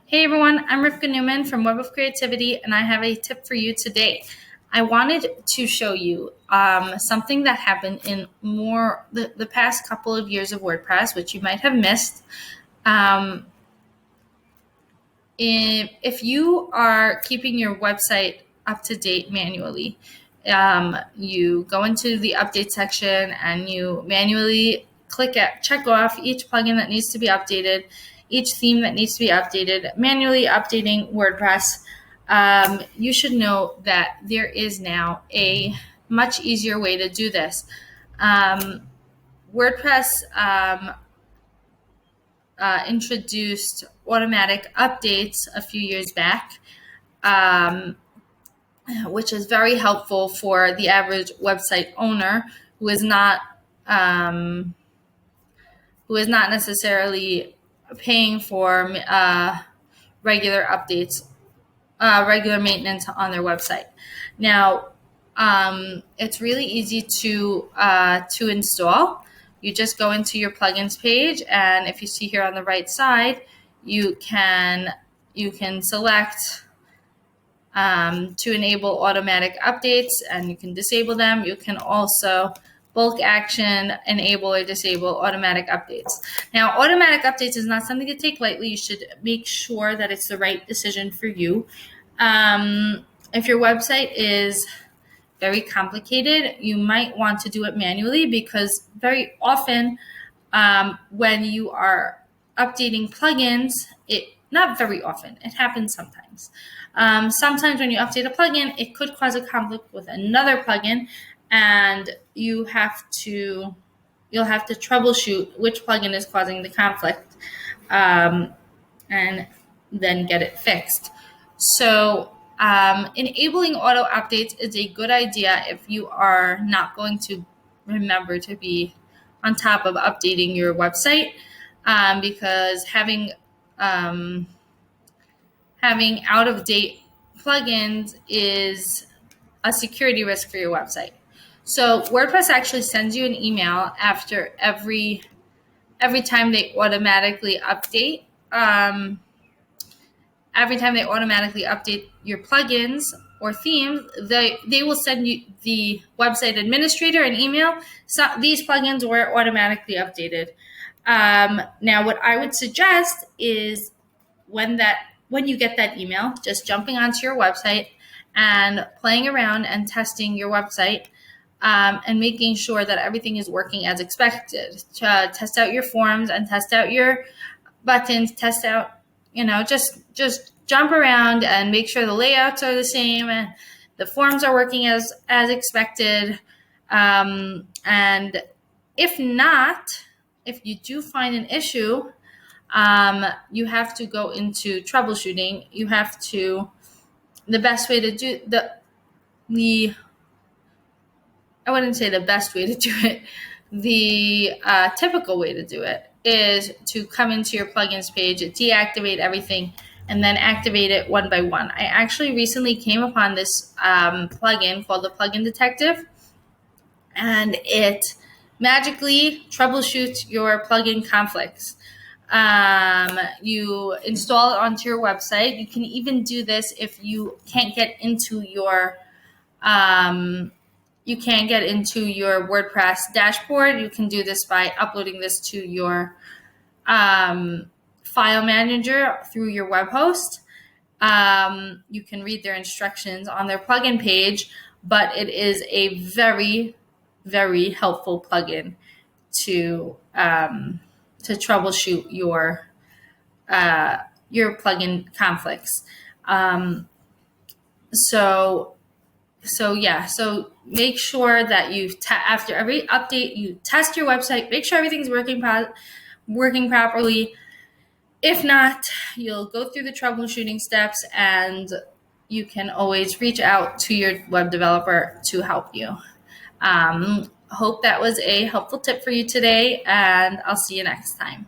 Hey everyone, I'm Rivka Newman from Web of Creativity, and I have a tip for you today. I wanted to show you something that happened in the past couple of years of WordPress, which you might have missed. If you are keeping your website up to date manually, you go into the update section and you manually check off each plugin that needs to be updated, each theme that needs to be updated, manually updating WordPress. You should know that there is now a much easier way to do this. WordPress introduced automatic updates a few years back, which is very helpful for the average website owner who is not necessarily paying for regular updates, regular maintenance on their website. Now, it's really easy to install. You just go into your plugins page, and if you see here on the right side, you can select to enable automatic updates, and you can disable them. You can also bulk action, enable or disable automatic updates. Now, automatic updates is not something to take lightly. You should make sure that it's the right decision for you. If your website is very complicated, you might want to do it manually, because very often when you are updating plugins, not very often, it happens sometimes. Sometimes when you update a plugin, it could cause a conflict with another plugin, and you'll have to troubleshoot which plugin is causing the conflict, and then get it fixed. So enabling auto updates is a good idea if you are not going to remember to be on top of updating your website, because having out-of-date plugins is a security risk for your website. So WordPress actually sends you an email after every time they automatically update. Every time they automatically update your plugins or themes, they will send you, the website administrator, an email. So these plugins were automatically updated. Now, what I would suggest is when you get that email, just jumping onto your website and playing around and testing your website, and making sure that everything is working as expected. Test out your forms and test out your buttons. Test out, just jump around and make sure the layouts are the same and the forms are working as expected. And if not, if you do find an issue, you have to go into troubleshooting. You have to, the best way to do I wouldn't say the best way to do it. The typical way to do it is to come into your plugins page, deactivate everything, and then activate it one by one. I actually recently came upon this plugin called the Plugin Detective, and it magically troubleshoots your plugin conflicts. You install it onto your website. You can even do this if you can't get into your WordPress dashboard. You can do this by uploading this to your file manager through your web host. You can read their instructions on their plugin page, but it is a very, very helpful plugin to troubleshoot your plugin conflicts. So make sure that after every update, you test your website, make sure everything's working properly. If not, you'll go through the troubleshooting steps, and you can always reach out to your web developer to help you. Hope that was a helpful tip for you today, and I'll see you next time.